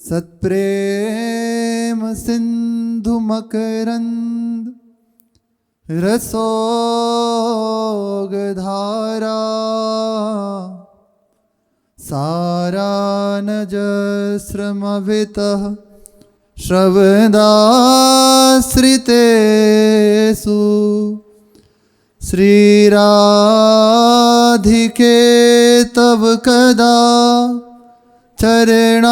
सत्प्रेम सिंधु मकरंद रसोग धारा सारानजस्रमभितः श्रवदाश्रितेषु श्रीराधिके तव कदा चरणारविंदं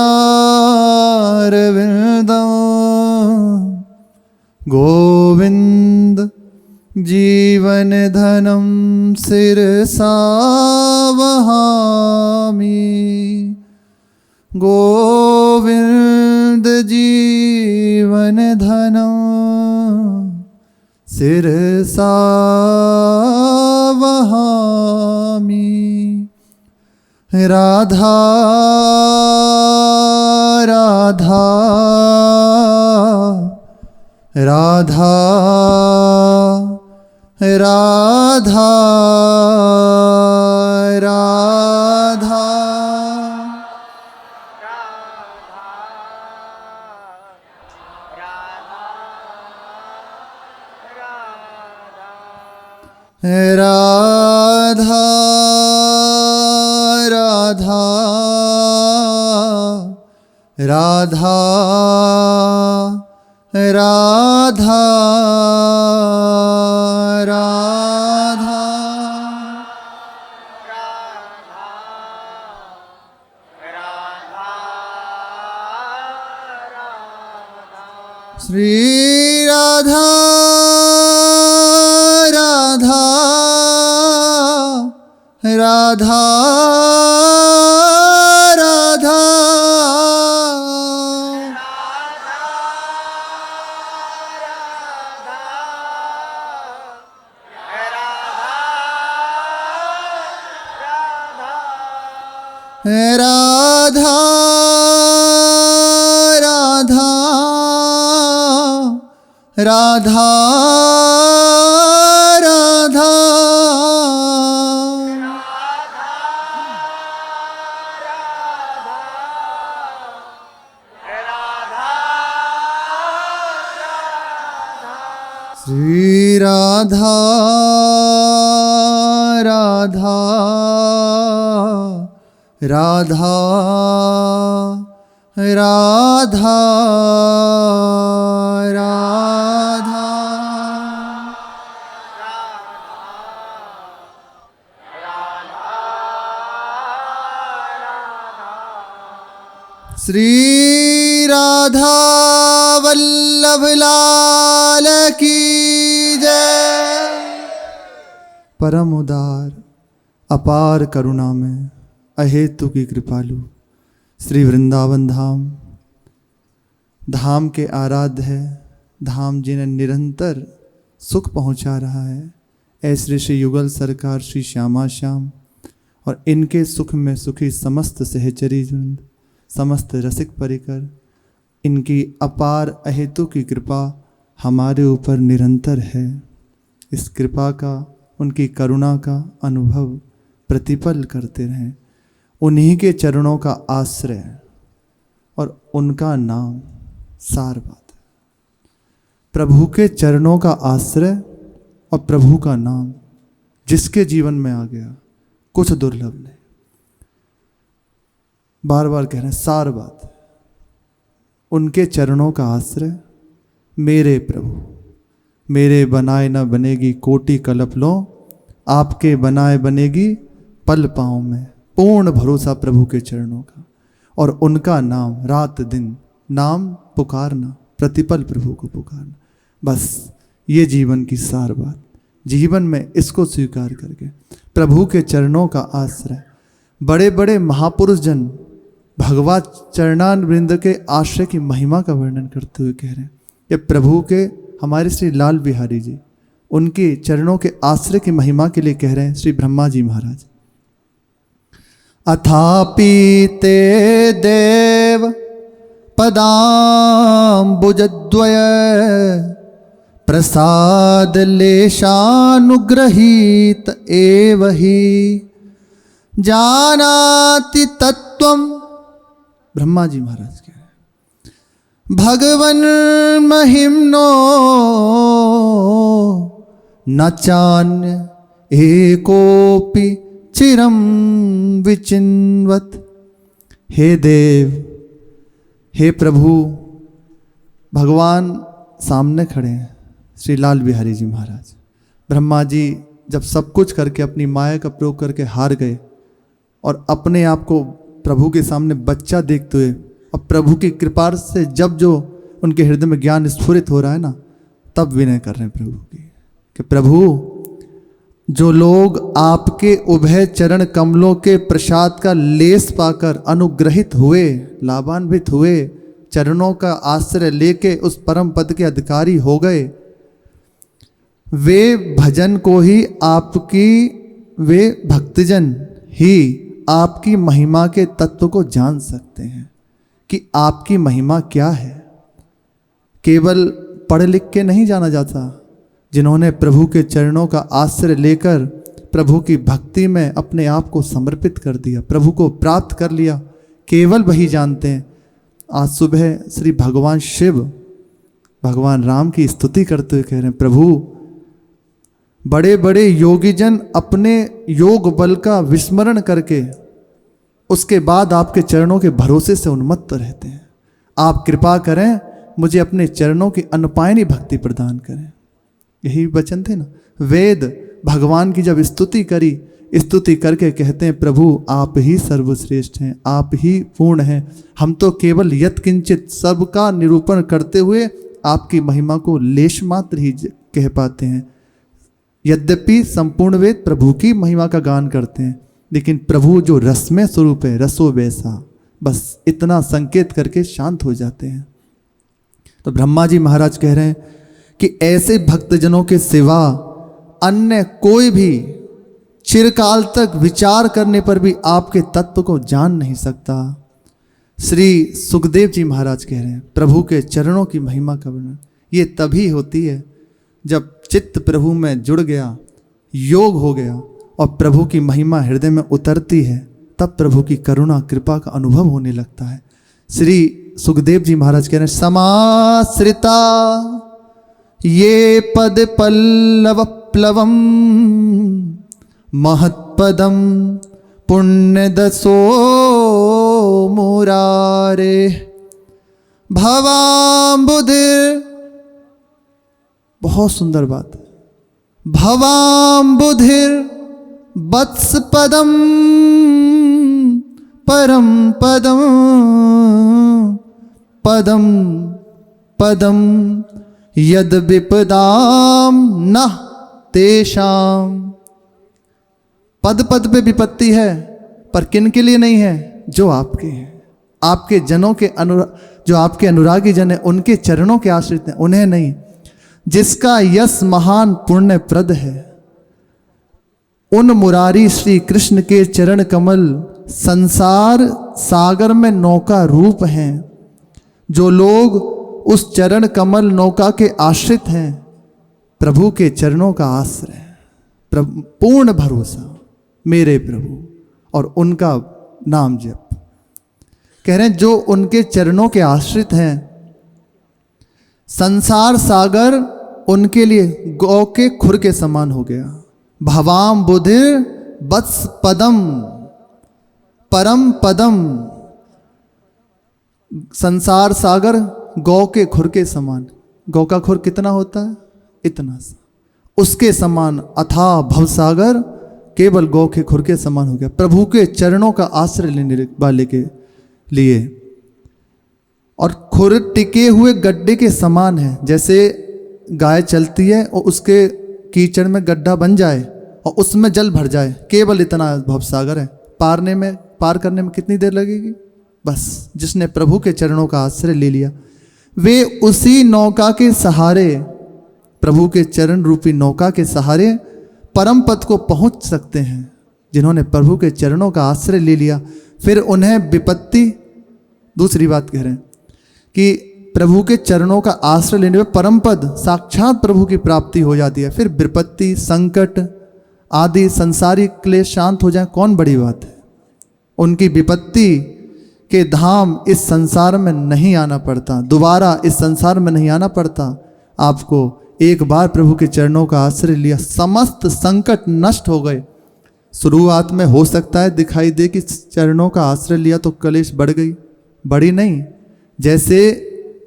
गोविंद जीवन धनं शिरसा वहामि गोविंद जीवन धनं शिरसा वहामि राधा राधा राधा राधा राधा राधा राधा राधा राधा राधा श्री राधा राधा राधा राधा राधा राधा राधा राधा श्री राधा राधा राधा राधा राधा श्री राधा वल्लभ लाल की जय। परम उदार अपार करुणा में अहेतु की कृपालु श्री वृंदावन धाम, धाम के आराध्य है, धाम जिन्हें निरंतर सुख पहुंचा रहा है, ऐसे श्री युगल सरकार श्री श्यामा श्याम और इनके सुख में सुखी समस्त सहचरी वृंद, समस्त रसिक परिकर, इनकी अपार अहेतु की कृपा हमारे ऊपर निरंतर है। इस कृपा का, उनकी करुणा का अनुभव प्रतिपल करते रहें। उन्हीं के चरणों का आश्रय और उनका नाम सार बात है। प्रभु के चरणों का आश्रय और प्रभु का नाम जिसके जीवन में आ गया, कुछ दुर्लभ नहीं। बार बार कह रहे हैं, सार बात है। उनके चरणों का आश्रय, मेरे प्रभु, मेरे बनाए न बनेगी कोटि कल्प लो, आपके बनाए बनेगी पल पाँव में। पूर्ण भरोसा प्रभु के चरणों का और उनका नाम, रात दिन नाम पुकारना, प्रतिपल प्रभु को पुकारना, बस ये जीवन की सार बात। जीवन में इसको स्वीकार करके प्रभु के चरणों का आश्रय। बड़े बड़े महापुरुष जन भगवत चरणारविंद के आश्रय की महिमा का वर्णन करते हुए कह रहे हैं कि प्रभु के, हमारे श्री लाल बिहारी जी, उनके चरणों के आश्रय की महिमा के लिए कह रहे हैं श्री ब्रह्मा जी महाराज। अथापि ते देव पदाम्बुजद्वय प्रसाद लेशानुग्रहीत एव हि जानाति तत्वम। ब्रह्मा जी महाराज कह रहे हैं, भगवन महिम्नो न चान्य एकोपि चिरम विचिन्वत। हे देव, हे प्रभु, भगवान सामने खड़े हैं, श्री लाल बिहारी जी महाराज। ब्रह्मा जी जब सब कुछ करके अपनी माया का प्रयोग करके हार गए और अपने आप को प्रभु के सामने बच्चा देखते हुए, और प्रभु की कृपा से जब जो उनके हृदय में ज्ञान स्फुरित हो रहा है ना, तब विनय कर रहे हैं प्रभु की कि प्रभु, जो लोग आपके उभय चरण कमलों के प्रसाद का लेस पाकर अनुग्रहित हुए, लाभान्वित हुए, चरणों का आश्रय लेके उस परम पद के अधिकारी हो गए, वे भजन को ही वे भक्तजन ही आपकी महिमा के तत्व को जान सकते हैं कि आपकी महिमा क्या है। केवल पढ़ लिख के नहीं जाना जाता। जिन्होंने प्रभु के चरणों का आश्रय लेकर प्रभु की भक्ति में अपने आप को समर्पित कर दिया, प्रभु को प्राप्त कर लिया, केवल वही जानते हैं। आज सुबह श्री भगवान शिव भगवान राम की स्तुति करते हुए कह रहे हैं, प्रभु, बड़े बड़े योगीजन अपने योग बल का विस्मरण करके उसके बाद आपके चरणों के भरोसे से उन्मत्त रहते हैं। आप कृपा करें, मुझे अपने चरणों की अनुपायनी भक्ति प्रदान करें। यही वचन थे ना। वेद भगवान की जब स्तुति करी, स्तुति करके कहते हैं, प्रभु आप ही सर्वश्रेष्ठ हैं, आप ही पूर्ण हैं। हम तो केवल यत्किंचित सबका निरूपण करते हुए आपकी महिमा को लेश मात्र ही कह पाते हैं। यद्यपि संपूर्ण वेद प्रभु की महिमा का गान करते हैं, लेकिन प्रभु जो रसमय स्वरूप है, रसो वैसा, बस इतना संकेत करके शांत हो जाते हैं। तो ब्रह्मा जी महाराज कह रहे हैं कि ऐसे भक्तजनों के सिवा अन्य कोई भी चिरकाल तक विचार करने पर भी आपके तत्व को जान नहीं सकता। श्री सुखदेव जी महाराज कह रहे हैं, प्रभु के चरणों की महिमा का वर्णन ये तभी होती है जब चित्त प्रभु में जुड़ गया, योग हो गया और प्रभु की महिमा हृदय में उतरती है, तब प्रभु की करुणा कृपा का अनुभव होने लगता है। श्री सुखदेव जी महाराज कह रहे हैं, समाश्रिता ये पद पल्लव प्लवम महत्पदम पुण्य दसो मुरारे भवाम्बुधिर। बहुत सुंदर बात है। भवाम्बुधिर वत्स पदम परम पदम पदम पदम यद विपदाम न तेषाम। पद पद पे विपत्ति है, पर किन के लिए नहीं है? जो आपके हैं, आपके जनों के जो आपके अनुरागी जन है, उनके चरणों के आश्रित हैं, उन्हें नहीं। जिसका यश महान पुण्य प्रद है, उन मुरारी श्री कृष्ण के चरण कमल संसार सागर में नौका रूप हैं। जो लोग उस चरण कमल नौका के आश्रित हैं, प्रभु के चरणों का आश्रय, पूर्ण भरोसा मेरे प्रभु, और उनका नाम जप। कह रहे हैं जो उनके चरणों के आश्रित हैं, संसार सागर उनके लिए गौ के खुर के समान हो गया। भवाम बुधिर वत्स पदम परम पदम। संसार सागर गौ के खुर के समान। गौ का खुर कितना होता है? इतना सा। उसके समान अथाह भवसागर केवल गौ के खुर के समान हो गया। प्रभु के चरणों का आश्रय लेने वाले के लिए। और खुर टिके हुए गड्ढे के समान है। जैसे गाय चलती है और उसके कीचड़ में गड्ढा बन जाए और उसमें जल भर जाए, केवल इतना भवसागर है। पार करने में कितनी देर लगेगी? बस जिसने प्रभु के चरणों का आश्रय ले लिया, वे उसी नौका के सहारे, प्रभु के चरण रूपी नौका के सहारे परम पद को पहुंच सकते हैं। जिन्होंने प्रभु के चरणों का आश्रय ले लिया, फिर उन्हें विपत्ति, दूसरी बात कह रहे हैं कि प्रभु के चरणों का आश्रय लेने में परम पद साक्षात प्रभु की प्राप्ति हो जाती है। फिर विपत्ति, संकट आदि संसारिक क्लेश शांत हो जाए, कौन बड़ी बात है? उनकी विपत्ति के धाम इस संसार में नहीं आना पड़ता, दोबारा इस संसार में नहीं आना पड़ता। आपको एक बार प्रभु के चरणों का आश्रय लिया, समस्त संकट नष्ट हो गए। शुरुआत में हो सकता है दिखाई दे कि चरणों का आश्रय लिया तो कलेश बढ़ गई, बड़ी नहीं। जैसे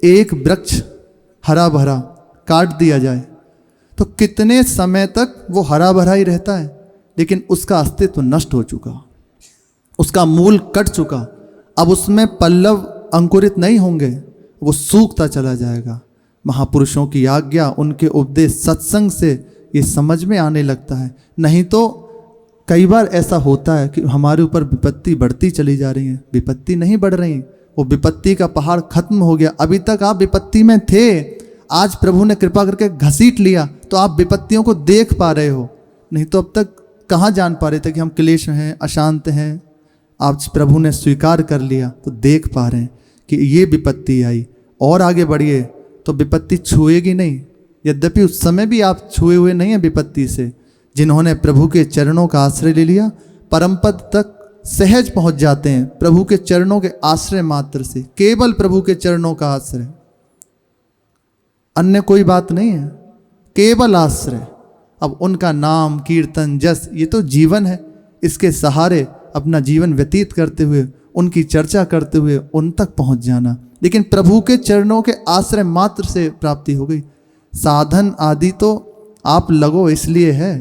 एक वृक्ष हरा भरा काट दिया जाए तो कितने समय तक वो हरा भरा ही रहता है, लेकिन उसका अस्तित्व नष्ट हो चुका, उसका मूल कट चुका। अब उसमें पल्लव अंकुरित नहीं होंगे, वो सूखता चला जाएगा। महापुरुषों की आज्ञा, उनके उपदेश, सत्संग से ये समझ में आने लगता है। नहीं तो कई बार ऐसा होता है कि हमारे ऊपर विपत्ति बढ़ती चली जा रही है, विपत्ति नहीं बढ़ रही, वो विपत्ति का पहाड़ खत्म हो गया। अभी तक आप विपत्ति में थे, आज प्रभु ने कृपा करके घसीट लिया तो आप विपत्तियों को देख पा रहे हो, नहीं तो अब तक कहाँ जान पा रहे थे कि हम क्लेश हैं, अशांत हैं। आज प्रभु ने स्वीकार कर लिया तो देख पा रहे हैं कि ये विपत्ति आई, और आगे बढ़िए तो विपत्ति छुएगी नहीं। यद्यपि उस समय भी आप छुए हुए नहीं हैं विपत्ति से। जिन्होंने प्रभु के चरणों का आश्रय ले लिया परम पद तक सहज पहुंच जाते हैं, प्रभु के चरणों के आश्रय मात्र से, केवल प्रभु के चरणों का आश्रय, अन्य कोई बात नहीं है, केवल आश्रय। अब उनका नाम कीर्तन जस ये तो जीवन है, इसके सहारे अपना जीवन व्यतीत करते हुए, उनकी चर्चा करते हुए उन तक पहुंच जाना। लेकिन प्रभु के चरणों के आश्रय मात्र से प्राप्ति हो गई। साधन आदि तो आप लगो इसलिए है,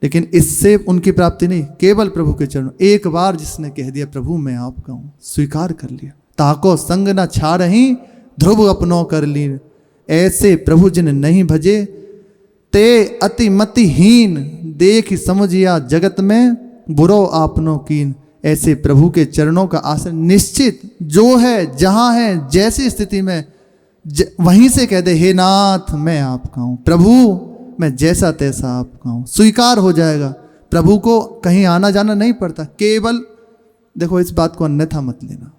लेकिन इससे उनकी प्राप्ति नहीं, केवल प्रभु के चरणों। एक बार जिसने कह दिया प्रभु मैं आपका हूँ, स्वीकार कर लिया, ताको संग न छा रही ध्रुव अपनों कर ली। ऐसे प्रभु जिन नहीं भजे ते अति मतिहीन, देख समझिया जगत में बुरो आपनो कीन। ऐसे प्रभु के चरणों का आश्रय निश्चित जो है, जहाँ है, जैसी स्थिति में वहीं से कह दे हे नाथ मैं आपका हूँ, प्रभु मैं जैसा तैसा आपका हूँ, स्वीकार हो जाएगा। प्रभु को कहीं आना जाना नहीं पड़ता, केवल देखो इस बात को अन्यथा मत लेना,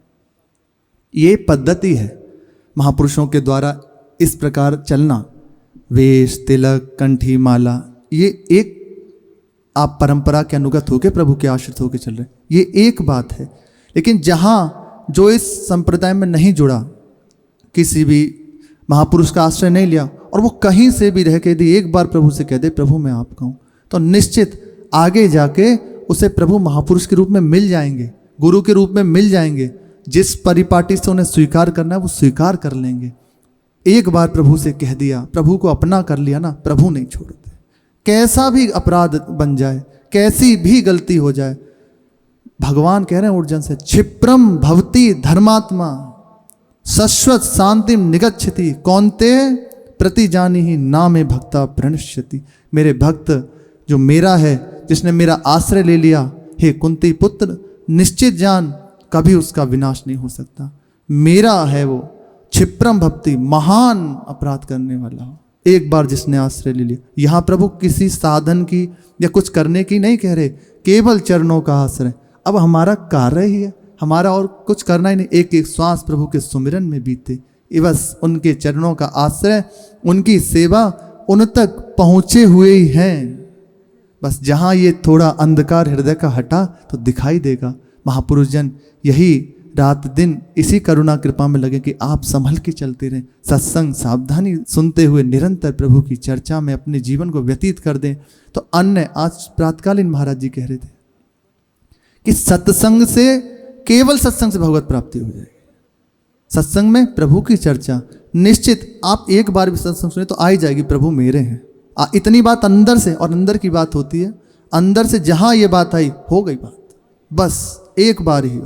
ये पद्धति है महापुरुषों के द्वारा इस प्रकार चलना। वेश, तिलक, कंठी, माला, ये एक आप परंपरा के अनुगत होकर प्रभु के आश्रित होकर चल रहे, ये एक बात है। लेकिन जहाँ जो इस संप्रदाय में नहीं जुड़ा, किसी भी महापुरुष का आश्रय नहीं लिया, और वो कहीं से भी रह के यदि एक बार प्रभु से कह दे प्रभु मैं आपका हूँ, तो निश्चित आगे जाके उसे प्रभु महापुरुष के रूप में मिल जाएंगे, गुरु के रूप में मिल जाएंगे। जिस परिपाटी से उन्हें स्वीकार करना है वो स्वीकार कर लेंगे। एक बार प्रभु से कह दिया, प्रभु को अपना कर लिया ना, प्रभु नहीं छोड़ते। कैसा भी अपराध बन जाए, कैसी भी गलती हो जाए, भगवान कह रहे हैं अर्जुन से, क्षिप्रम भवति धर्मात्मा शाश्वत शांतिम निगच्छति कौन्ते प्रति जानी ही नामे भक्ता प्रणश्यति। मेरे भक्त जो मेरा है, जिसने मेरा आश्रय ले लिया, हे कुंती पुत्र निश्चित जान कभी उसका विनाश नहीं हो सकता। मेरा है वो, क्षिप्रम भक्ति, महान अपराध करने वाला हो, एक बार जिसने आश्रय ले लिया। यहाँ प्रभु किसी साधन की या कुछ करने की नहीं कह रहे, केवल चरणों का आश्रय। अब हमारा कार्य ही है, हमारा और कुछ करना ही नहीं, एक एक श्वास प्रभु के सुमिरन में बीते, बस उनके चरणों का आश्रय, उनकी सेवा, उन तक पहुँचे हुए ही हैं। बस जहाँ ये थोड़ा अंधकार हृदय का हटा तो दिखाई देगा। महापुरुष जन यही रात दिन इसी करुणा कृपा में लगे कि आप संभल के चलते रहें, सत्संग सावधानी सुनते हुए निरंतर प्रभु की चर्चा में अपने जीवन को व्यतीत कर दें। तो अन्य आज प्रातकालीन महाराज जी कह रहे थे कि सत्संग से, केवल सत्संग से भगवत प्राप्ति हो जाएगी। सत्संग में प्रभु की चर्चा निश्चित, आप एक बार भी सत्संग सुने तो आ ही जाएगी प्रभु मेरे हैं। इतनी बात अंदर से, और अंदर की बात होती है, अंदर से जहाँ ये बात आई हो गई बात, बस एक बार ही।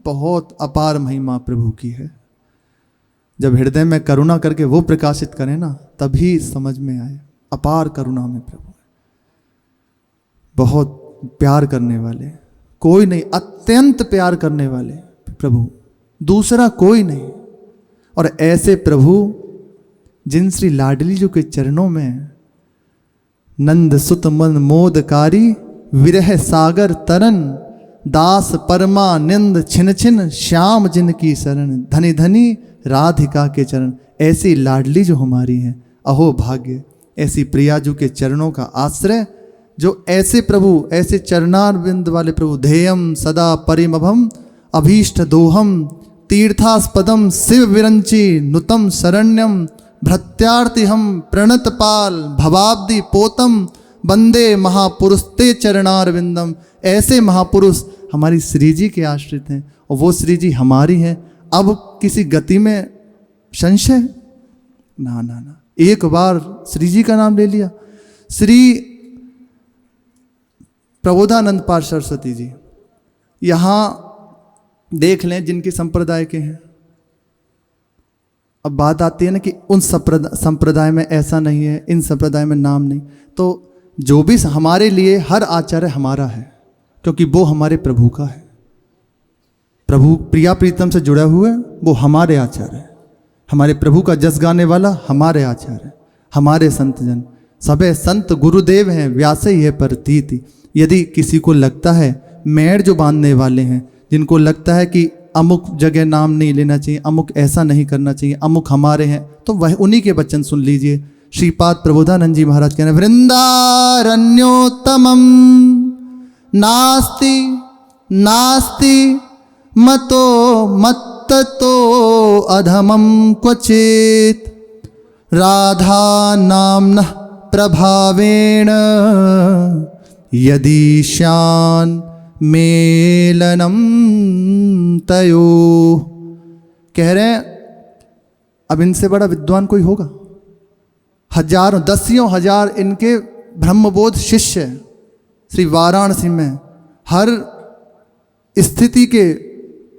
बहुत अपार महिमा प्रभु की है। जब हृदय में करुणा करके वो प्रकाशित करें ना, तभी समझ में आए अपार करुणा में प्रभु है। बहुत प्यार करने वाले कोई नहीं, अत्यंत प्यार करने वाले प्रभु, दूसरा कोई नहीं। और ऐसे प्रभु जिन श्री लाडली जी के चरणों में नंद सुत मन मोदकारी विरह सागर तरन दास परमानंद छिन छिन श्याम जिनकी शरण धनी धनी राधिका के चरण। ऐसी लाडली जो हमारी हैं, अहो भाग्य, ऐसी प्रियाजू के चरणों का आश्रय, जो ऐसे प्रभु, ऐसे चरणारविंद वाले प्रभु, ध्येयम सदा परिमभम अभीष्ट दोहम तीर्थास्पदम शिव विरंची नुतम शरण्यम भृत्यार्तिहम प्रणतपाल भवाब्दि पोतम वंदे महापुरुष ते चरणारविंदम। ऐसे महापुरुष हमारी श्री जी के आश्रित हैं और वो श्री जी हमारी हैं। अब किसी गति में संशय? ना ना ना, एक बार श्री जी का नाम ले लिया। श्री प्रबोधानंद पाद सरस्वती जी यहाँ देख लें जिनके संप्रदाय के हैं। अब बात आती है ना कि उन संप्रदाय में ऐसा नहीं है, इन संप्रदाय में नाम नहीं। तो जो भी हमारे लिए हर आचार्य हमारा है, क्योंकि वो हमारे प्रभु का है। प्रभु प्रिया प्रीतम से जुड़ा हुआ है, वो हमारे आचार्य है। हमारे प्रभु का जस गाने वाला हमारे आचार्य, हमारे संतजन सबे संत गुरुदेव हैं, व्यास ही है प्रतीति। यदि किसी को लगता है, मेड़ जो बांधने वाले हैं, जिनको लगता है कि अमुक जगह नाम नहीं लेना चाहिए, अमुक ऐसा नहीं करना चाहिए, अमुक हमारे हैं, तो वह उन्हीं के वचन सुन लीजिए। श्रीपाद प्रबोधानंद जी महाराज कह रहे हैं, वृंदारण्योत्तमम नास्ति नास्ति मतो मत्ततो अधमं क्वचित् राधा नाम्नः प्रभावेण यदीशान मेलनम तयो। कह रहे हैं अब इनसे बड़ा विद्वान कोई होगा? हजारों दसियों हजार इनके ब्रह्मबोध शिष्य श्री वाराणसी में हर स्थिति के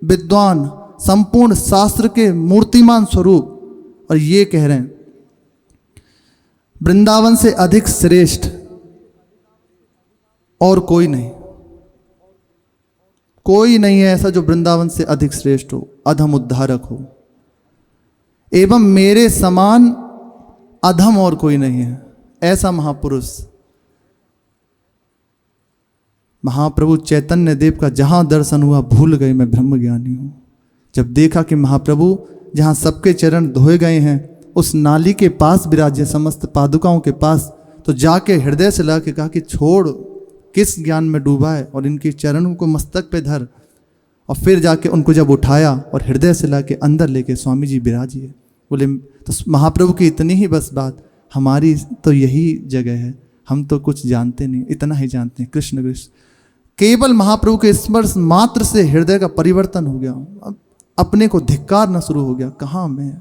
विद्वान, संपूर्ण शास्त्र के मूर्तिमान स्वरूप, और ये कह रहे हैं वृंदावन से अधिक श्रेष्ठ और कोई नहीं, कोई नहीं है ऐसा जो वृंदावन से अधिक श्रेष्ठ हो, अधम उद्धारक हो, एवं मेरे समान अधम और कोई नहीं है ऐसा महापुरुष। महाप्रभु चैतन्य देव का जहां दर्शन हुआ, भूल गए मैं ब्रह्म ज्ञानी हूं। जब देखा कि महाप्रभु जहां सबके चरण धोए गए हैं उस नाली के पास विराजे, समस्त पादुकाओं के पास, तो जाके हृदय से ला के कहा कि छोड़, किस ज्ञान में डूबा है, और इनके चरणों को मस्तक पे धर। और फिर जाके उनको जब उठाया और हृदय से ला के अंदर लेके स्वामी जी विराजिए, बोले तो महाप्रभु की इतनी ही बस बात, हमारी तो यही जगह है, हम तो कुछ जानते नहीं, इतना ही जानते हैं कृष्ण कृष्ण। केवल महाप्रभु के स्पर्श मात्र से हृदय का परिवर्तन हो गया। अब अपने को धिक्कार न शुरू हो गया, कहाँ मैं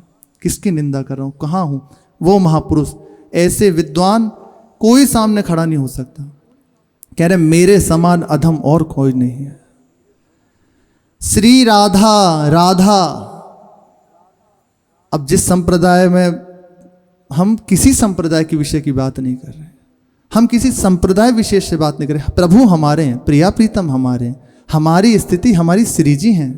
किसकी निंदा कर रहा हूँ, कहाँ हूँ। वो महापुरुष, ऐसे विद्वान कोई सामने खड़ा नहीं हो सकता। कह रहे मेरे समान अधम और कोई नहीं है। श्री राधा, राधा, अब जिस संप्रदाय में, हम किसी संप्रदाय के विषय की बात नहीं कर रहे, हम किसी संप्रदाय विशेष से बात नहीं कर रहे। प्रभु हमारे हैं, प्रिया प्रीतम हमारे हैं, हमारी स्थिति हमारी श्री जी हैं,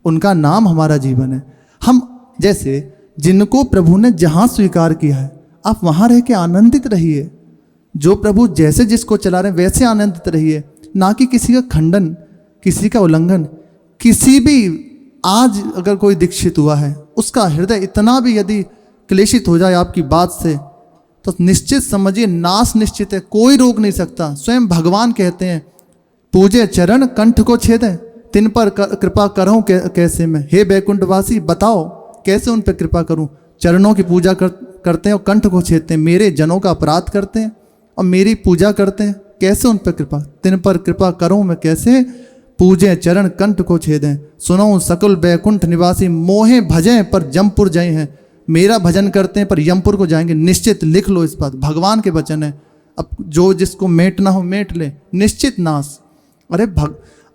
उनका नाम हमारा जीवन है। हम जैसे जिनको प्रभु ने जहां स्वीकार किया है, आप वहां रह के आनंदित रहिए। जो प्रभु जैसे जिसको चला रहे हैं वैसे आनंदित रहिए, ना कि किसी का खंडन, किसी का उल्लंघन। किसी भी, आज अगर कोई दीक्षित हुआ है, उसका हृदय इतना भी यदि क्लेशित हो जाए आपकी बात से, तो निश्चित समझिए नाश निश्चित है, कोई रोक नहीं सकता। स्वयं भगवान कहते हैं, पूजे चरण कंठ को छेदें, तिन पर कृपा करूं कैसे मैं, हे बैकुंठवासी बताओ कैसे उन पर कृपा करूं। चरणों की पूजा करते हैं और कंठ को छेदते हैं, मेरे जनों का अपराध करते हैं और मेरी पूजा करते हैं, कैसे उन पर कृपा, तिन पर कृपा करूं मैं कैसे, पूजे चरण कंठ को छेदें, सुनो सकल बैकुंठ निवासी, मोहे भजें पर जमपुर जय हैं। मेरा भजन करते हैं पर यमपुर को जाएंगे, निश्चित लिख लो इस बात, भगवान के वचन है। अब जो जिसको मेटना हो मेट ले, निश्चित नाश। अरे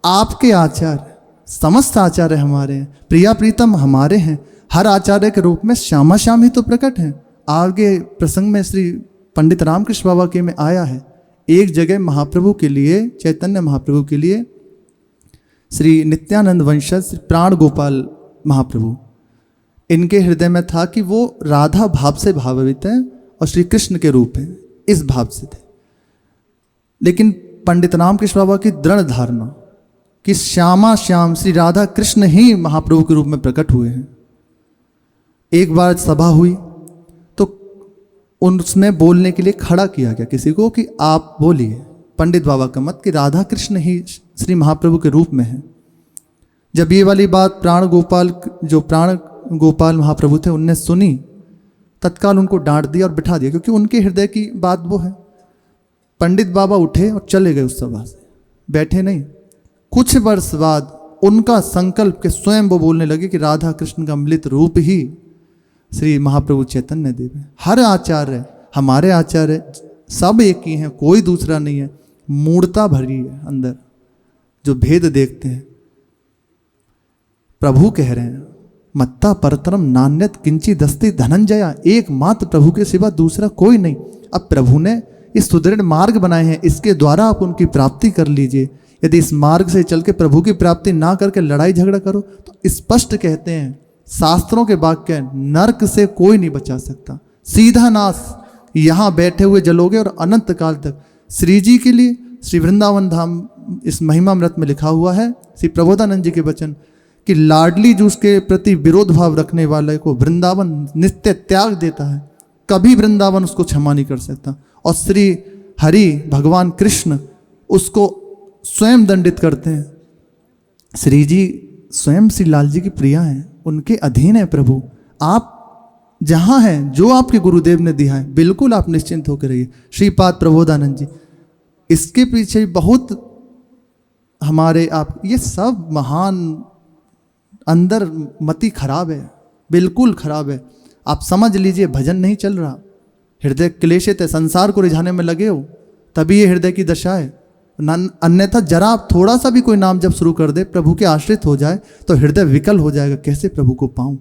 आपके आचार्य, समस्त आचार्य हमारे हैं, प्रिया प्रीतम हमारे हैं, हर आचार्य के रूप में श्यामा श्याम ही तो प्रकट हैं। आगे प्रसंग में श्री पंडित रामकृष्ण बाबा के में आया है, एक जगह महाप्रभु के लिए, चैतन्य महाप्रभु के लिए श्री नित्यानंद वंशज श्री प्राण गोपाल महाप्रभु, इनके हृदय में था कि वो राधा भाव से भावित हैं और श्री कृष्ण के रूप हैं, इस भाव से थे। लेकिन पंडित रामकृष्ण बाबा की दृढ़ धारणा कि श्यामा श्याम श्री राधा कृष्ण ही महाप्रभु के रूप में प्रकट हुए हैं। एक बार सभा हुई तो उसमें बोलने के लिए खड़ा किया गया किसी को कि आप बोलिए, पंडित बाबा का मत कि राधा कृष्ण ही श्री महाप्रभु के रूप में है। जब ये वाली बात प्राण गोपाल महाप्रभु थे उनने सुनी, तत्काल उनको डांट दिया और बिठा दिया, क्योंकि उनके हृदय की बात वो है। पंडित बाबा उठे और चले गए उस सभा से, बैठे नहीं। कुछ वर्ष बाद उनका संकल्प के स्वयं वो बोलने लगे कि राधा कृष्ण का मिलित रूप ही श्री महाप्रभु चैतन्य देव है। हर आचार्य, हमारे आचार्य सब एक ही हैं, कोई दूसरा नहीं है। मूर्ता भरी है अंदर, जो भेद देखते हैं। प्रभु कह रहे हैं मत्ता परतरम नान्यत किंची दस्ती धनंजया, एकमात्र प्रभु के सिवा दूसरा कोई नहीं। अब प्रभु ने इस सुदृढ़ मार्ग बनाए हैं, इसके द्वारा आप उनकी प्राप्ति कर लीजिए। यदि इस मार्ग से चल के प्रभु की प्राप्ति ना करके लड़ाई झगड़ा करो तो स्पष्ट कहते हैं शास्त्रों के वाक्य, नरक से कोई नहीं बचा सकता, सीधा नाश। यहाँ बैठे हुए जलोगे और अनंत काल तक। श्री जी के लिए श्री वृंदावन धाम इस महिमामृत में लिखा हुआ है, श्री प्रबोधानंद जी के वचन, कि लाडली जूस के प्रति विरोध भाव रखने वाले को वृंदावन नित्य त्याग देता है, कभी वृंदावन उसको क्षमा नहीं कर सकता। और श्री हरि भगवान कृष्ण उसको स्वयं दंडित करते हैं। श्री जी स्वयं श्री लाल जी की प्रिया हैं, उनके अधीन है प्रभु। आप जहाँ हैं, जो आपके गुरुदेव ने दिया है, बिल्कुल आप निश्चिंत होकर रहिए। श्रीपाद प्रबोधानंद जी, इसके पीछे बहुत हमारे आप, ये सब महान, अंदर मति खराब है, बिल्कुल खराब है। आप समझ लीजिए भजन नहीं चल रहा, हृदय क्लेशित है, संसार को रिझाने में लगे हो, तभी ये हृदय की दशा है। अन्यथा जरा आप थोड़ा सा भी कोई नाम जब शुरू कर दे, प्रभु के आश्रित हो जाए तो हृदय विकल हो जाएगा। कैसे प्रभु को पाऊं?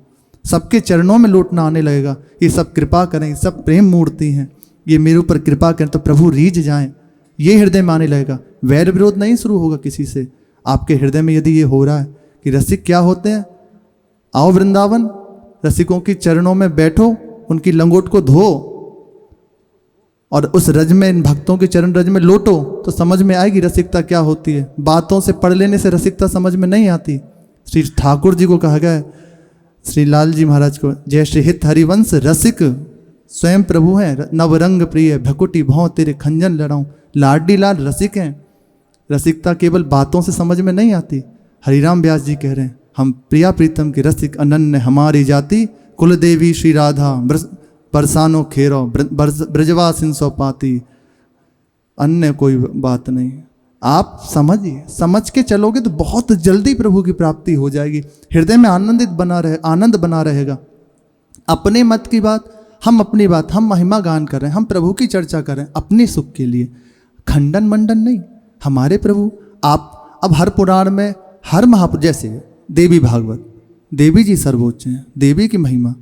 सबके चरणों में लौटना आने लगेगा। ये सब कृपा करें, सब प्रेम मूर्ति हैं, ये मेरे ऊपर कृपा करें तो प्रभु रीझ जाएं, ये हृदय में आने लगेगा। वैर विरोध नहीं शुरू होगा किसी से। आपके हृदय में यदि ये हो रहा है कि रसिक क्या होते हैं, आओ वृंदावन, रसिकों की चरणों में बैठो, उनकी लंगोट को धो और उस रज में, इन भक्तों के चरण रज में लोटो, तो समझ में आएगी रसिकता क्या होती है। बातों से पढ़ लेने से रसिकता समझ में नहीं आती। श्री ठाकुर जी को कहा गया है, श्री लाल जी महाराज को, जय श्री हित हरिवंश रसिक स्वयं प्रभु हैं, नवरंग प्रिय भकुटी भौं तेरे खंजन लड़ाऊं। लाडी लाल रसिक हैं। रसिकता केवल बातों से समझ में नहीं आती। हरिराम व्यास जी कह रहे हैं, हम प्रिया प्रीतम के रसिक अनन्य हमारी जाति, कुल देवी श्री राधा बरसानो खेरो ब्रजवासिन सो पाती। अन्य कोई बात नहीं। आप समझिए, समझ के चलोगे तो बहुत जल्दी प्रभु की प्राप्ति हो जाएगी। हृदय में आनंद बना रहेगा। अपने मत की बात, हम अपनी बात, हम महिमा गान कर रहे हैं, हम प्रभु की चर्चा कर रहे हैं अपने सुख के लिए, खंडन मंडन नहीं। हमारे प्रभु, आप अब हर पुराण में, हर महापुरुष, जैसे देवी भागवत, देवी जी सर्वोच्च हैं, देवी की महिमा।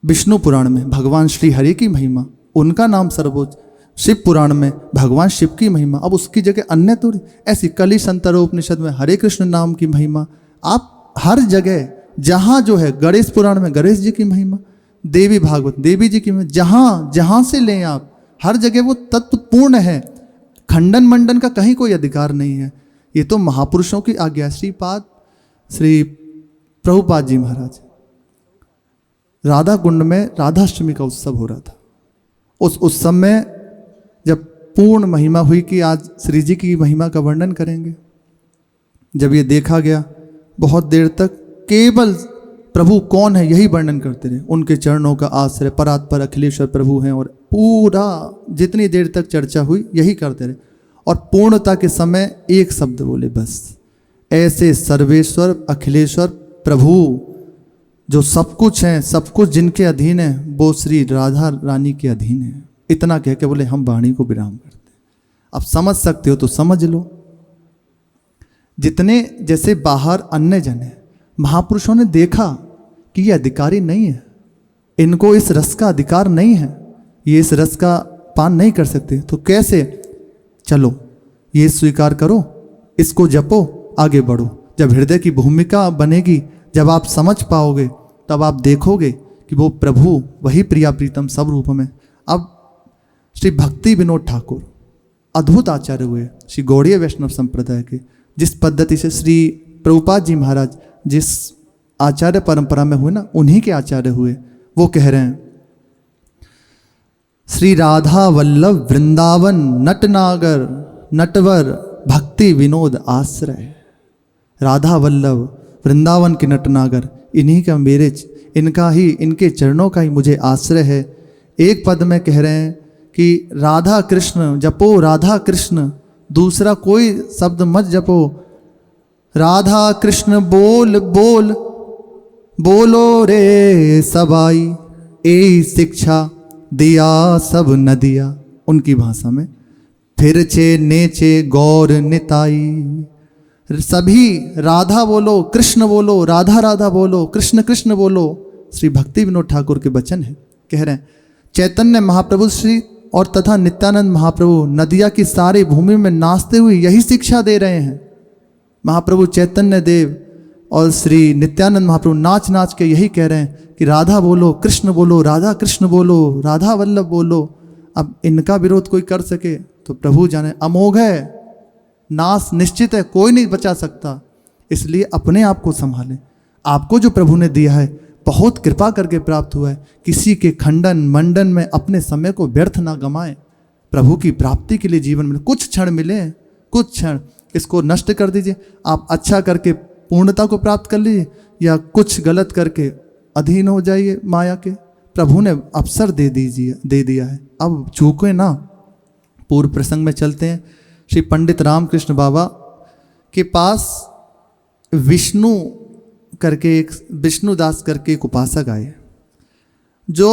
विष्णु पुराण में भगवान श्री हरि की महिमा, उनका नाम सर्वोच्च। शिव पुराण में भगवान शिव की महिमा, अब उसकी जगह अन्य थोड़ी। ऐसी कली संतरोपनिषद में हरे कृष्ण नाम की महिमा। आप हर जगह जहाँ जो है, गणेश पुराण में गणेश जी की महिमा, देवी भागवत देवी जी की महिमा, जहाँ जहाँ से लें आप, हर जगह वो तत्व पूर्ण है। खंडन मंडन का कहीं कोई अधिकार नहीं है। ये तो महापुरुषों की आज्ञा। श्री प्रभुपाद जी महाराज, राधा कुंड में राधाष्टमी का उत्सव हो रहा था। उस उत्सव में जब पूर्ण महिमा हुई कि आज श्री जी की महिमा का वर्णन करेंगे, जब ये देखा गया, बहुत देर तक केवल प्रभु कौन है यही वर्णन करते रहे। उनके चरणों का आश्रय परात्पर अखिलेश्वर प्रभु हैं, और पूरा जितनी देर तक चर्चा हुई यही करते रहे। और पूर्णता के समय एक शब्द बोले बस, ऐसे सर्वेश्वर अखिलेश्वर प्रभु जो सब कुछ हैं, सब कुछ जिनके अधीन है, वो श्री राधा रानी के अधीन है। इतना कह के बोले हम वाणी को विराम करते। अब समझ सकते हो तो समझ लो। जितने जैसे बाहर अन्य जन है, महापुरुषों ने देखा कि ये अधिकारी नहीं है, इनको इस रस का अधिकार नहीं है, ये इस रस का पान नहीं कर सकते, तो कैसे? चलो ये स्वीकार करो, इसको जपो, आगे बढ़ो। जब हृदय की भूमिका बनेगी, जब आप समझ पाओगे, तब आप देखोगे कि वो प्रभु वही प्रिया प्रीतम सब रूप में। अब श्री भक्ति विनोद ठाकुर अद्भुत आचार्य हुए, श्री गौड़ीय वैष्णव संप्रदाय के। जिस पद्धति से श्री प्रभुपाद जी महाराज जिस आचार्य परंपरा में हुए ना, उन्हीं के आचार्य हुए। वो कह रहे हैं, श्री राधा वल्लभ वृंदावन नटनागर नटवर भक्ति विनोद आश्रय। राधा वल्लभ वृंदावन के नटनागर, इन्हीं का इनके चरणों का ही मुझे आश्रय है। एक पद में कह रहे हैं कि राधा कृष्ण जपो, राधा कृष्ण, दूसरा कोई शब्द मत जपो। राधा कृष्ण बोल बोल, बोलो रे सबाई, ए शिक्षा दिया सब न दिया, उनकी भाषा में। फिर छे नेचे गौर निताई, सभी राधा बोलो, कृष्ण बोलो, राधा राधा बोलो, कृष्ण कृष्ण बोलो। श्री भक्ति विनोद ठाकुर के वचन है। कह रहे हैं चैतन्य महाप्रभु श्री और तथा नित्यानंद महाप्रभु नदिया की सारी भूमि में नाचते हुए यही शिक्षा दे रहे हैं। महाप्रभु चैतन्य देव और श्री नित्यानंद महाप्रभु नाच नाच के यही कह रहे हैं कि राधा बोलो, कृष्ण बोलो, राधा कृष्ण बोलो, राधा वल्लभ बोलो। अब इनका विरोध कोई कर सके तो प्रभु जाने, अमोघ है, नाश निश्चित है, कोई नहीं बचा सकता। इसलिए अपने आप को संभालें। आपको जो प्रभु ने दिया है बहुत कृपा करके प्राप्त हुआ है। किसी के खंडन मंडन में अपने समय को व्यर्थ ना गमाएं। प्रभु की प्राप्ति के लिए जीवन में कुछ क्षण मिले, कुछ क्षण, इसको नष्ट कर दीजिए। आप अच्छा करके पूर्णता को प्राप्त कर लीजिए या कुछ गलत करके अधीन हो जाइए माया के। प्रभु ने अवसर दे दिया है, अब चूके ना। पूर्व प्रसंग में चलते हैं। श्री पंडित रामकृष्ण बाबा के पास विष्णु करके एक विष्णुदास करके एक उपासक आए जो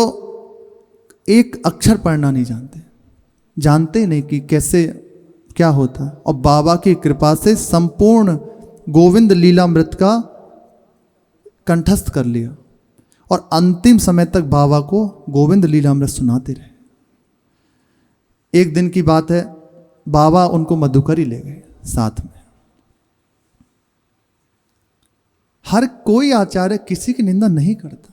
एक अक्षर पढ़ना नहीं जानते नहीं कि कैसे क्या होता है। और बाबा की कृपा से संपूर्ण गोविंद लीलामृत का कंठस्थ कर लिया और अंतिम समय तक बाबा को गोविंद लीलामृत सुनाते रहे। एक दिन की बात है, बाबा उनको मधुकरी ले गए साथ में। हर कोई आचार्य किसी की निंदा नहीं करता,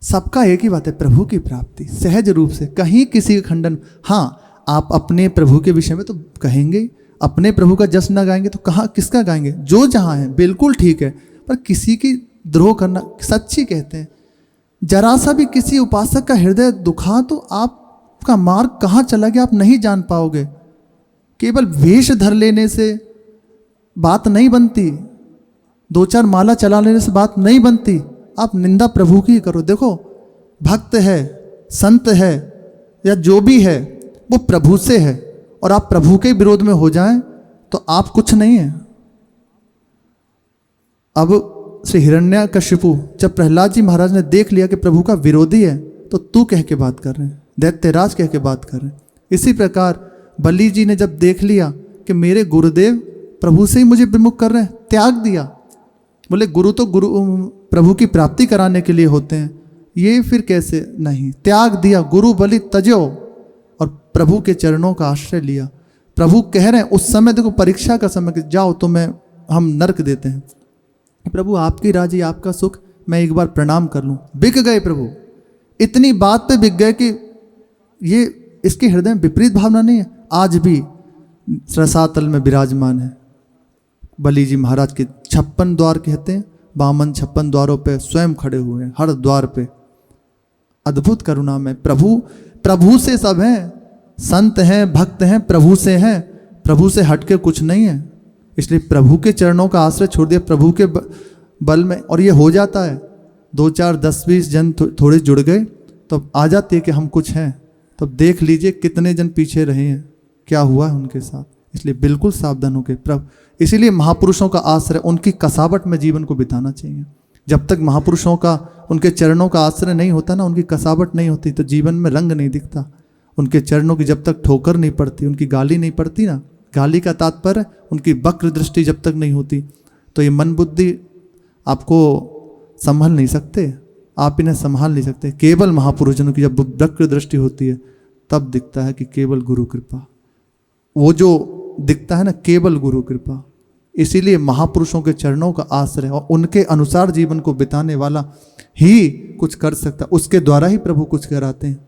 सबका एक ही बात है, प्रभु की प्राप्ति सहज रूप से, कहीं किसी का खंडन। हाँ, आप अपने प्रभु के विषय में तो कहेंगे, अपने प्रभु का जश्न ना गाएंगे तो कहाँ किसका गाएंगे? जो जहाँ है बिल्कुल ठीक है, पर किसी की द्रोह करना, सच्ची कहते हैं, जरा सा भी किसी उपासक का हृदय दुखा तो आपका मार्ग कहाँ चला गया आप नहीं जान पाओगे। केवल वेश धर लेने से बात नहीं बनती, दो चार माला चला लेने से बात नहीं बनती। आप निंदा प्रभु की करो। देखो, भक्त है, संत है या जो भी है वो प्रभु से है, और आप प्रभु के विरोध में हो जाएं तो आप कुछ नहीं है। अब श्री हिरण्यकशिपु जब प्रहलाद जी महाराज ने देख लिया कि प्रभु का विरोधी है, तो तू कह के बात कर रहे हैं, दैत्यराज कह के बात कर रहे हैं। इसी प्रकार बलि जी ने जब देख लिया कि मेरे गुरुदेव प्रभु से ही मुझे विमुख कर रहे हैं, त्याग दिया। बोले गुरु तो प्रभु की प्राप्ति कराने के लिए होते हैं, ये फिर कैसे? नहीं, त्याग दिया, गुरु बलि तजो, और प्रभु के चरणों का आश्रय लिया। प्रभु कह रहे हैं उस समय, देखो परीक्षा का समय, जाओ तुम्हें हम नरक देते हैं। प्रभु आपकी राजी, आपका सुख, मैं एक बार प्रणाम कर लूं। बिक गए प्रभु, इतनी बात पे बिक गए कि ये इसके हृदय में विपरीत भावना नहीं है। आज भी रसातल में विराजमान है। बलि जी महाराज के 56 द्वार कहते हैं, बामन 56 द्वारों पे स्वयं खड़े हुए हैं, हर द्वार पे। अद्भुत करुणा में प्रभु से सब हैं, संत हैं, भक्त हैं, प्रभु से हैं, प्रभु से हटके कुछ नहीं है। इसलिए प्रभु के चरणों का आश्रय छोड़ दिया, प्रभु के बल में, और ये हो जाता है। 2 4 10 20 जन थोड़े जुड़ गए तो आ जाती है कि हम कुछ हैं। तो देख लीजिए कितने जन पीछे रहे हैं, क्या हुआ है उनके साथ। इसलिए बिल्कुल सावधान होकर प्रभु, इसीलिए महापुरुषों का आश्रय, उनकी कसावट में जीवन को बिताना चाहिए। जब तक महापुरुषों का, उनके चरणों का आश्रय नहीं होता ना, उनकी कसावट नहीं होती, तो जीवन में रंग नहीं दिखता। उनके चरणों की जब तक ठोकर नहीं पड़ती, उनकी गाली नहीं पड़ती ना, गाली का तात्पर्य उनकी वक्र दृष्टि जब तक नहीं होती, तो ये मन बुद्धि आपको संभल नहीं सकते, आप इन्हें संभाल नहीं सकते। केवल महापुरुषजनों की जब वक्र दृष्टि होती है तब दिखता है कि केवल गुरु कृपा, वो जो दिखता है ना, केवल गुरु कृपा। इसीलिए महापुरुषों के चरणों का आश्रय और उनके अनुसार जीवन को बिताने वाला ही कुछ कर सकता, उसके द्वारा ही प्रभु कुछ कराते हैं।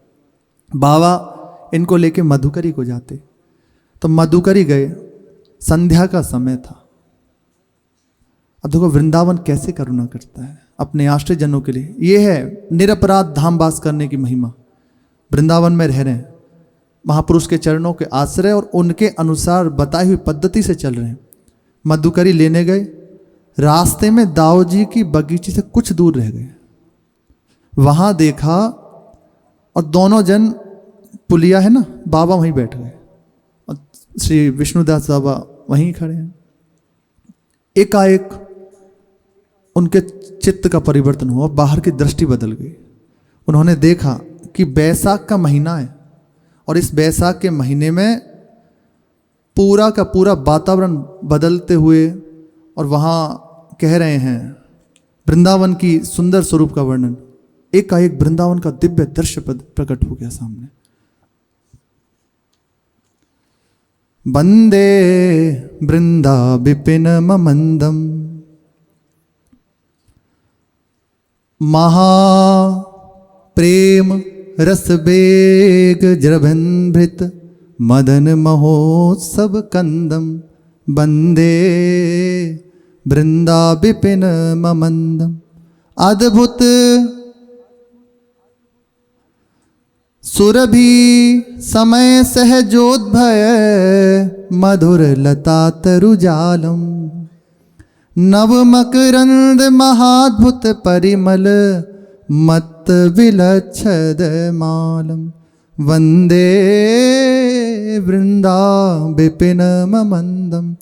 बाबा इनको लेके मधुकरी को जाते, तो मधुकरी गए, संध्या का समय था। अब देखो वृंदावन कैसे करुणा करता है अपने आश्रय जनों के लिए। ये है निरपराध धाम वास करने की महिमा। वृंदावन में रह रहे हैं, महापुरुष के चरणों के आश्रय और उनके अनुसार बताई हुई पद्धति से चल रहे हैं। मधुकरी लेने गए, रास्ते में दाऊ जी की बगीचे से कुछ दूर रह गए। वहाँ देखा और दोनों जन, पुलिया है ना, बाबा वहीं बैठ गए और श्री विष्णुदास बाबा वहीं खड़े हैं। एकाएक उनके चित्त का परिवर्तन हुआ, बाहर की दृष्टि बदल गई। उन्होंने देखा कि बैसाख का महीना है और इस बैसाख के महीने में पूरा का पूरा वातावरण बदलते हुए, और वहाँ कह रहे हैं वृंदावन की सुंदर स्वरूप का वर्णन। एकाएक वृंदावन का दिव्य दृश्य प्रकट हो गया सामने। वंदे वृंदा विपिन ममंदम महा प्रेम रस बेग जृभिन्भृत मदन महोत्सव कंदम वंदे वृंदा विपिन ममंदम। अद्भुत सुरभि समय सहजोद्भय मधुर लता तरुजालम नव मकरंद महाद्भुत परिमल मत विलक्षद मालम वंदे वृंदा विपिन ममंदम।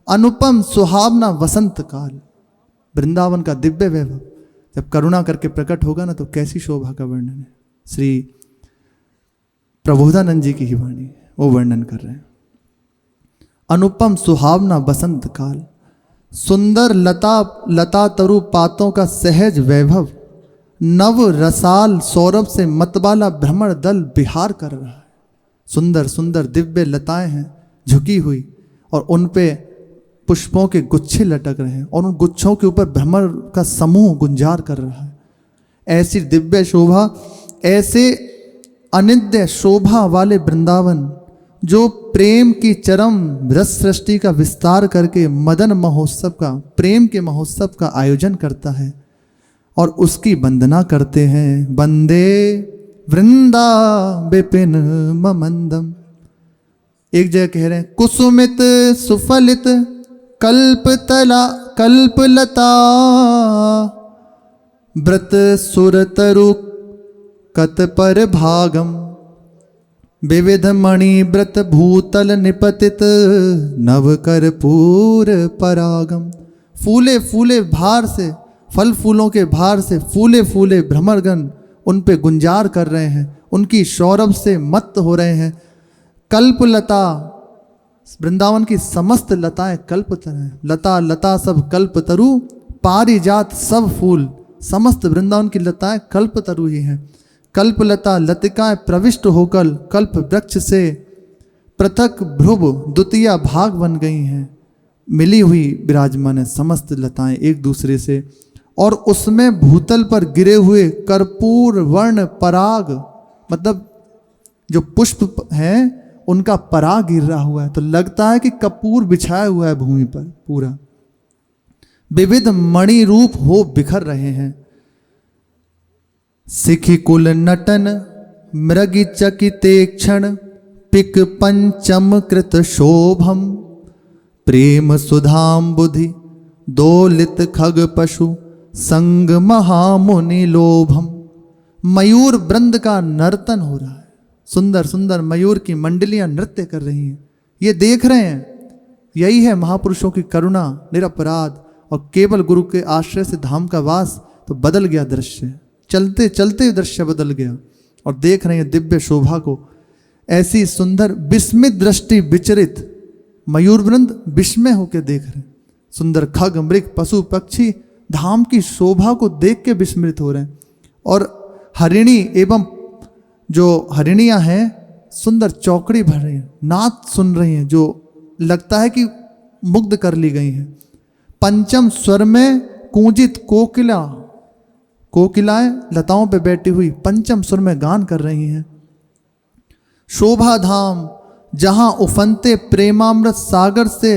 अनुपम सुहावना वसंत काल, वृंदावन का दिव्य वैभव जब करुणा करके प्रकट होगा ना, तो कैसी शोभा का वर्णन है। श्री प्रबोधानंद जी की ही वाणी वो वर्णन कर रहे हैं। अनुपम सुहावना बसंत काल, सुंदर लता तरु पातों का सहज वैभव, नव रसाल सौरभ से मतवाला भ्रमर दल विहार कर रहा है। सुंदर सुंदर दिव्य लताएं हैं झुकी हुई, और उन पे पुष्पों के गुच्छे लटक रहे हैं, और उन गुच्छों के ऊपर भ्रमर का समूह गुंजार कर रहा है। ऐसी दिव्य शोभा, ऐसे अनित्य शोभा वाले वृंदावन, जो प्रेम की चरम रस सृष्टि का विस्तार करके मदन महोत्सव का, प्रेम के महोत्सव का आयोजन करता है, और उसकी वंदना करते हैं। वंदे वृंदा विपिन ममंदम। एक जगह कह रहे हैं कुसुमित सुफलित कल्पलता व्रत सुरतरु कत पर भागम विविध मणि व्रत भूतल निपतित नव कर्पूर परागम। फूले फूले भार से, फल फूलों के भार से फूले फूले भ्रमरगण उन पे गुंजार कर रहे हैं, उनकी सौरभ से मत्त हो रहे हैं। कल्पलता, वृंदावन की समस्त लताएं कल्पतर हैं। लता लता सब कल्पतरु, पारिजात सब फूल, समस्त वृंदावन की लताएं कल्पतरु ही हैं। कल्पलता लतिकाएं प्रविष्ट होकर कल्प वृक्ष से पृथक भ्रुव द्वितीय भाग बन गई हैं। मिली हुई विराजमान है समस्त लताएं एक दूसरे से, और उसमें भूतल पर गिरे हुए कर्पूर वर्ण पराग, मतलब जो पुष्प हैं उनका पराग गिर रहा हुआ है, तो लगता है कि कपूर बिछाया हुआ है भूमि पर पूरा। विविध मणि रूप हो बिखर रहे हैं। सिखी कुल नटन मृगी चकिते क्षण पिक पंचम कृत शोभम प्रेम सुधाम बुधि दोलित खग पशु संग महामुनि लोभम। मयूर वृंद का नर्तन हो रहा है, सुंदर सुंदर मयूर की मंडलियां नृत्य कर रही हैं, ये देख रहे हैं। यही है महापुरुषों की करुणा, निरपराध, और केवल गुरु के आश्रय से धाम का वास। तो बदल गया दृश्य, चलते चलते दृश्य बदल गया, और देख रहे हैं दिव्य शोभा को। ऐसी सुंदर विस्मित दृष्टि विचरित मयूर वृंद विस्मय होकर देख रहे हैं। सुंदर खग मृग पशु पक्षी धाम की शोभा को देख के विस्मृत हो रहे हैं, और हरिणी एवं जो हरिणियां हैं सुंदर चौकड़ी भर रही हैं, नाच सुन रही हैं, जो लगता है कि मुग्ध कर ली गई हैं। पंचम स्वर में कूंजित कोकिलाएं लताओं पे बैठी हुई पंचम सुर में गान कर रही हैं। शोभा धाम जहां उफनते प्रेमामृत सागर से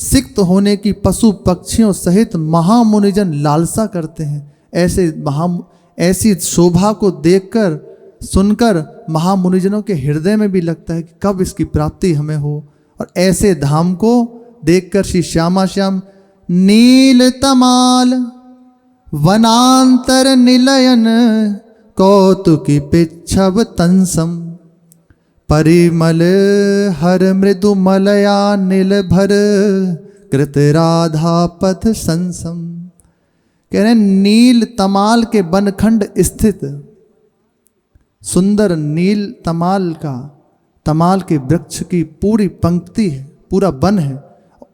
सिक्त होने की पशु पक्षियों सहित महामुनिजन लालसा करते हैं। ऐसी शोभा को देखकर सुनकर महामुनिजनों के हृदय में भी लगता है कि कब इसकी प्राप्ति हमें हो। और ऐसे धाम को देखकर श्री श्यामा श्याम नील तमाल वनांतर निलयन कौतुकी पिच्छव तंसम परिमल हर मृदु मलया नील भर कृत राधा पथ संसम। कह रहे नील तमाल के बनखंड स्थित सुंदर नील तमाल के वृक्ष की पूरी पंक्ति है, पूरा वन है,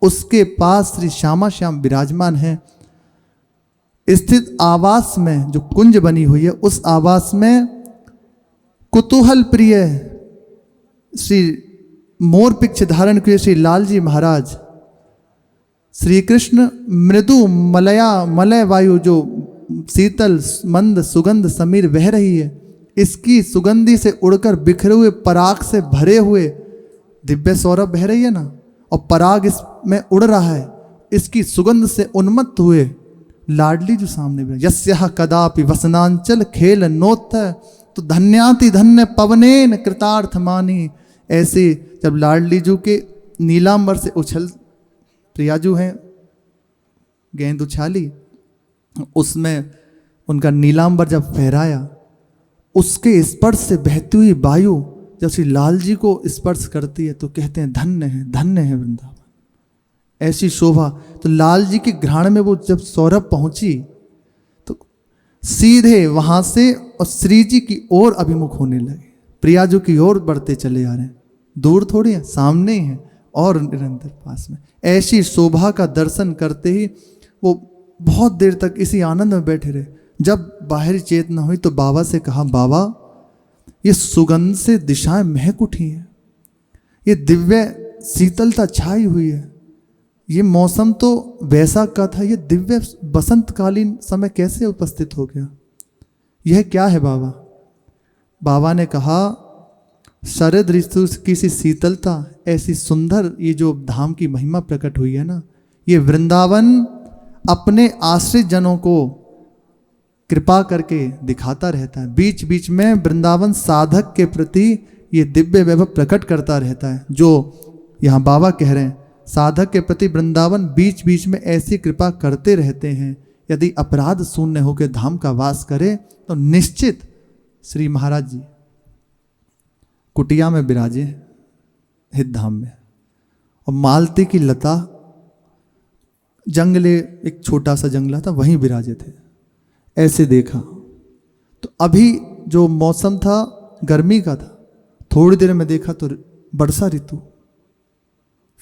उसके पास श्री श्यामा श्याम विराजमान है। स्थित आवास में जो कुंज बनी हुई है, उस आवास में कुतूहल प्रिय श्री मोर पिक्ष धारण किए श्री लाल जी महाराज, श्री कृष्ण मृदु मलय वायु जो शीतल मंद सुगंध समीर बह रही है, इसकी सुगंधी से उड़कर बिखरे हुए पराग से भरे हुए दिव्य सौरभ बह रही है ना, और पराग इसमें उड़ रहा है, इसकी सुगंध से उन्मत्त हुए लाडली जो सामने बह, यस्यः कदापि वसनांचल खेल नोत्थ तो धन्याति धन्य पवनेन कृतार्थ मानी। ऐसे जब लाडली जू के नीलांबर से उछल, प्रियाजू हैं गेंद उछाली, उसमें उनका नीलांबर जब फहराया, उसके स्पर्श से बहती हुई वायु जब श्री लाल जी को स्पर्श करती है तो कहते हैं धन्य है वृंदावन, ऐसी शोभा। तो लाल जी के घ्राण में वो जब सौरभ पहुंची तो सीधे वहां से और श्री जी की ओर अभिमुख होने लगे, प्रियाजू की ओर बढ़ते चले आ रहे हैं, दूर थोड़ी है, सामने ही है और निरंतर पास में। ऐसी शोभा का दर्शन करते ही वो बहुत देर तक इसी आनंद में बैठे रहे। जब बाहरी चेतना हुई तो बाबा से कहा, बाबा ये सुगंध से दिशाएं महक उठी हैं, ये दिव्य शीतलता छाई हुई है, ये मौसम तो वैसा का था, ये दिव्य बसंतकालीन समय कैसे उपस्थित हो गया, यह क्या है बाबा? बाबा ने कहा शरद ऋतु की सी शीतलता, ऐसी सुंदर ये जो धाम की महिमा प्रकट हुई है ना, ये वृंदावन अपने आश्रित जनों को कृपा करके दिखाता रहता है। बीच बीच में वृंदावन साधक के प्रति ये दिव्य वैभव प्रकट करता रहता है। जो यहाँ बाबा कह रहे हैं, साधक के प्रति वृंदावन बीच बीच में ऐसी कृपा करते रहते हैं। यदि अपराध शून्य होकर धाम का वास करे तो निश्चित श्री महाराज जी कुटिया में विराजे हित धाम में, और मालती की लता जंगले, एक छोटा सा जंगला था, वहीं विराजे थे। ऐसे देखा तो अभी जो मौसम था गर्मी का था, थोड़ी देर में देखा तो वर्षा ऋतु,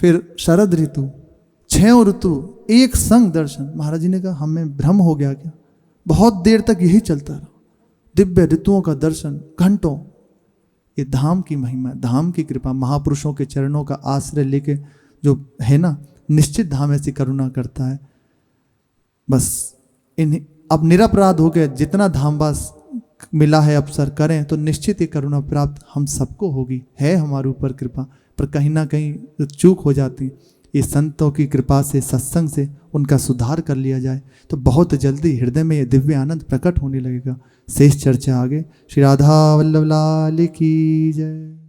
फिर शरद ऋतु, 6 ऋतु एक संग दर्शन। महाराज जी ने कहा हमें भ्रम हो गया क्या? बहुत देर तक यही चलता रहा, दिव्य ऋतुओं का दर्शन घंटों। ये धाम की महिमा, धाम की कृपा, महापुरुषों के चरणों का आश्रय लेके जो है ना, निश्चित धाम ऐसी करुणा करता है। बस इन अब निरपराध हो गए, जितना धामवास मिला है अवसर करें तो निश्चित ये करुणा प्राप्त हम सबको होगी, है हमारे ऊपर कृपा। पर कहीं ना कहीं चूक हो जाती, ये संतों की कृपा से, सत्संग से उनका सुधार कर लिया जाए तो बहुत जल्दी हृदय में ये दिव्य आनंद प्रकट होने लगेगा। शेष चर्चा आगे। श्री राधा वल्लभ लाल की जय।